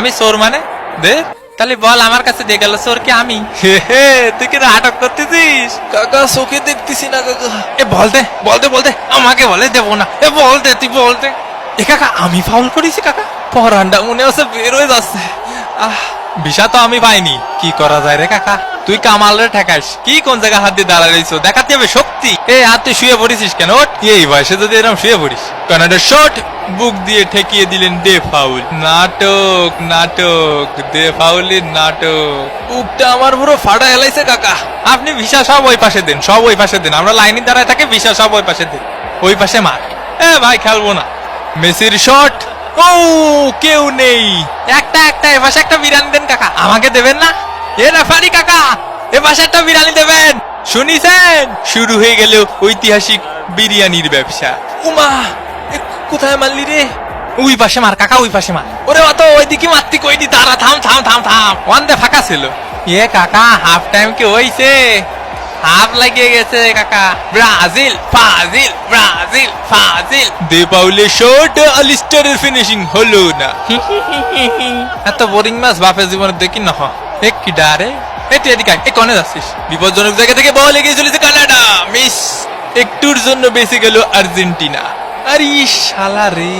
আমি চোর মানে দে তাহলে বল আমার কাছে দিয়ে গেল চোর কি আমি তুই কি নাটক করতেছিস কাকা চোখে দেখতেছি না কাকা। এ বলতে বলতে বলতে আমাকে বলে দেবো না এ বলতে তুই বলতে এ কাকা আমি ফাউল করেছি কাকা পরান্ডা মনে হচ্ছে বের হয়ে যাচ্ছে। ভিসা তো আমি পাইনি কি করা যায় রে কাকা তুই কামাল রে ঠেকাস কি কোন জায়গায় হাত দিয়ে দাঁড়ায় রয়েছো দেখাতে হবে শক্তি এ আর তুই শুয়ে পড়েছিস কেন ওঠ এই বয়সে যদি এরকম শুয়ে পড়িস কানাডা শট বুক দিয়ে ঠেকিয়ে দিলেন দে ফাউল নাটক নাটক দে ফাউলের নাটক বুকটা আমার পুরো ফাটা হেলাইছে কাকা। আপনি ভিসা সব ওই পাশে দেন সব ওই পাশে দেন আমরা লাইনে দাঁড়ায় থাকে ভিসা সব ওই পাশে দেন ওই পাশে মার এ ভাই খেলবো না মেসির শট ও কেউ নেই একটা এ পাশে একটা বিরিয়ানি দেন কাকা আমাকে দেবেন না এ রেফারি কাকা এ পাশে একটা বিরিয়ানি দেবেন শুনিছেন শুরু হয়ে গেল ঐতিহাসিক বিরিয়ানির ব্যবসা উমা এ কোথায় মারলি রে? ওই পাশে মার কাকা ওই পাশে মার ওরে অত ওইদিকে মারতি কইনি, দাঁড়া থাম থাম থাম থাম। ওয়ান দে ফাঁকা ছিল এ কাকা হাফ টাইম কি হইছে হাফ লাগিয়ে গেছে কাকা ব্রাজিল ফাজিল ব্রাজিল ফাজিল দে পাউলে শট আলিস্টারের ফিনিশিং হলো না এত বোরিং ম্যাচ বাপের জীবনে দেখি না এক কি ডারে এটি এদিকে এ কোনে যাচ্ছিস বিপজ্জনক জায়গা থেকে বল এগিয়ে চলেছে কানাডা মিস একটুর জন্য বেঁচে গেল আর্জেন্টিনা আরে শালা রে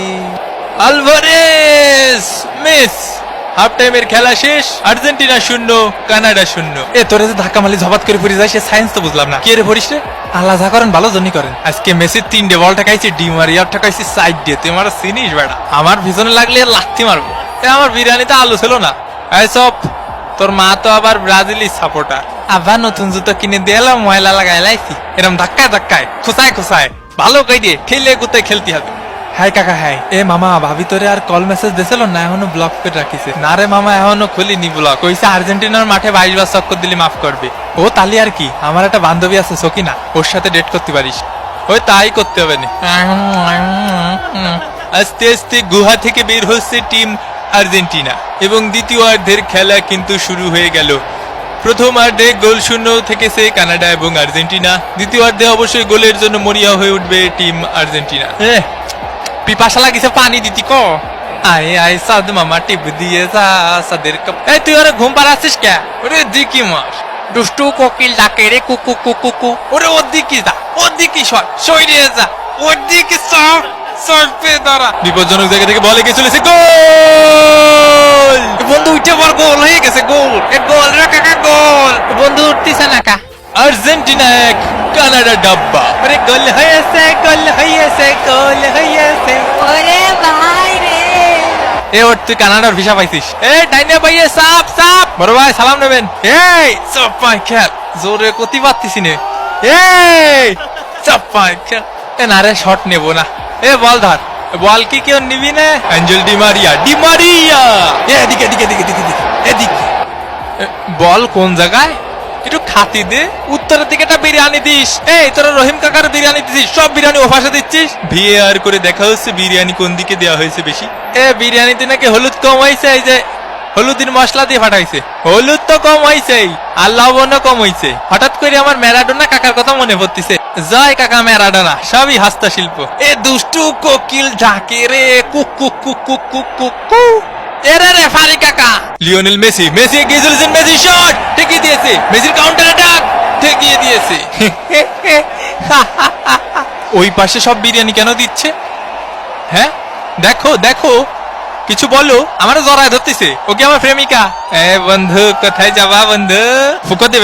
আলভারেজ মিস হাফ টাইমের খেলা শেষ আর্জেন্টিনা 0 কানাডা 0 এ তোরে যে ধাক্কা মারলি ঝপাত করে পড়ে যায় সে সায়েন্স তো বুঝলাম না কে রে পড়িস রে আল্লাহ যা করেন ভালো জন্য করেন আজকে মেসির 3টে বল ঠেকাইছি ডি মারিয়া ঠেকাইছি সাইড দিয়ে তুই আমার চিনিস বেটা আমার পিছনে লাগলে লাথি মারবো এ আমার বিরিয়ানিতে আলু ছিল না এই সব তোর মা তো আবার ব্রাজিলি সাপোর্টার আবার নতুন জুতো কিনে দিলাম ময়লা লাগাই লাইছি এরকম ধাক্কায় ধাক্কায় খোসায় খোসায় ভালো কই দিয়ে খেলে গুতায় খেলতে হবে হাই কাকা হাই এ মামা ভাবি তোরে আর কল মেসেজ দিছিল না এখনো ব্লক করে রাখিছে না রে মামা এখনো খুলিনি ব্লক কইছে আর্জেন্টিনার মাঠে 22 বার চক্কর দিলি মাফ করবে ও তালি আর কি আমার একটা বান্ধবী আছে সকিনা ওর সাথে ডেট করতে পারিস ওই তাই করতে হবে না আস্তে আস্তে গুহা থেকে বের হচ্ছে টিম আর্জেন্টিনা এবং দ্বিতীয়ার্ধের খেলা কিন্তু শুরু হয়ে গেল প্রথমার্ধে গোল শূন্য থেকেছে কানাডা এবং আর্জেন্টিনা দ্বিতীয়ার্ধে অবশ্যই গোলের জন্য মরিয়া হয়ে উঠবে টিম আর্জেন্টিনা পিপাসা লাগিছে পানি দিতি ক আয় আয় সাদ মামা টিপ দিয়ে যা সাদের কাপ এই তুই ওরে ঘুম পাড়াচ্ছিস কে ওরে দিকি মাস দুষ্টু কোকিল ডাকে রে কুকু কুকু কু ওরে ওর দিকে যা ওর দিকে সইরে যা ওর দিকে সরপে দাঁড়া বিপজ্জনক জায়গা থেকে বলে গিয়ে চলেছে গোল বন্ধু উঠে পর গোল হয়ে গেছে গোল এ গোল রে কাকা গোল বন্ধু উঠতেছে না কা আর্জেন্টিনা 1 কানাডা ডাব্বা আরে গোল হয়েছে গোল হয়েছে গোল হয়েছে ওরে ভাই রে এ ওর তুই কানাডার ভিসা পাইছিস এ ডাইনে ভাইয়ে সাপ সাপ বড় ভাই সালাম নেবেন এই চাপাই খেল জোরে কতি পারতিস নে এই চাপাই খেল এ না রে শট নেবো না এ বল ধর বল কি কেউ নিবি না অ্যাঞ্জেল ডি মারিয়া এদিকে এদিকে এদিকে এদিকে এদিকে বল কোন জায়গায় একটু খাতি দে উত্তরের দিকে একটা বিরিয়ানি দিস এই তোরা রহিম কাকার বিরিয়ানি দিছিস সব বিরিয়ানি ও পাশে দিচ্ছিস ভিএআর করে দেখা হচ্ছে বিরিয়ানি কোন দিকে দেওয়া হয়েছে বেশি এ বিরিয়ানিতে নাকি হলুদ কম হয়েছে এই যে হলুদের মশলা দিয়ে ফাটাইছে হলুদ তো কম হয়েছে আর লবণও কম হয়েছে হঠাৎ করে আমার ম্যারাডোনা কাকার কথা মনে পড়তেছে জয় কাকা ম্যারাডোনা সবই হস্তশিল্প এ দুষ্টু কোকিল ডাকে রে cook cook cook cook cook cook cook এরে রেফারি কাকা লিওনেল মেসি মেসি এগিয়ে চলেছেন মেসি শট ঠেকিয়ে দিয়েছে মেসির কাউন্টার অ্যাটাক ঠেকিয়ে দিয়েছে ওই পাশে সব বিরিয়ানি কেন দিচ্ছে হ্যাঁ দেখো দেখো কিছু বলো আমারও জড়ায় ধরতেছে ওকে আমার প্রেমিকা এ বন্ধু কোথায় যাবা বন্ধু ফুকোতে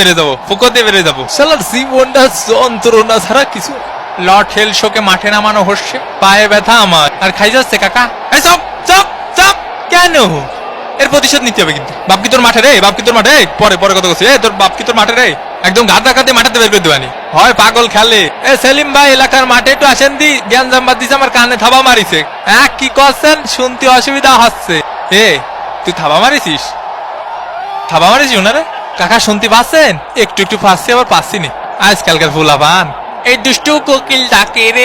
বেড়ে যাবো শালার জীবনটা যন্ত্রণা ছাড়া কিছু। লর্ড হেল শোকে মাঠে নামানো হচ্ছে পায়ে ব্যথা আমার আর খাই যাচ্ছে কাকা এই চপ চপ চপ কেন এর প্রতিশোধ নিতে হবে কিন্তু বাপ কি তোর মাঠে রে বাপ কি তোর মাঠে পরে পরে কথা বলছি তোর বাপ কি তোর মাঠে রে একদম গাদা কাতে মাঠে বের করে দেবানি হয় পাগল খেলে এ সেলিম ভাই এলাকার মাঠে একটু আসেন দি জ্ঞান জাম্বাদ দিছে আমার কানে থাবা মারিছে কি করছেন শুনতে অসুবিধা হচ্ছে এ তুই থাবা মারিছিস ওনারে কাকা শুনতে পাচ্ছেন একটু একটু পাচ্ছি আবার পাচ্ছি নি আজকালকার ফুলাবান এই দুষ্টু কোকিল ডাকে রে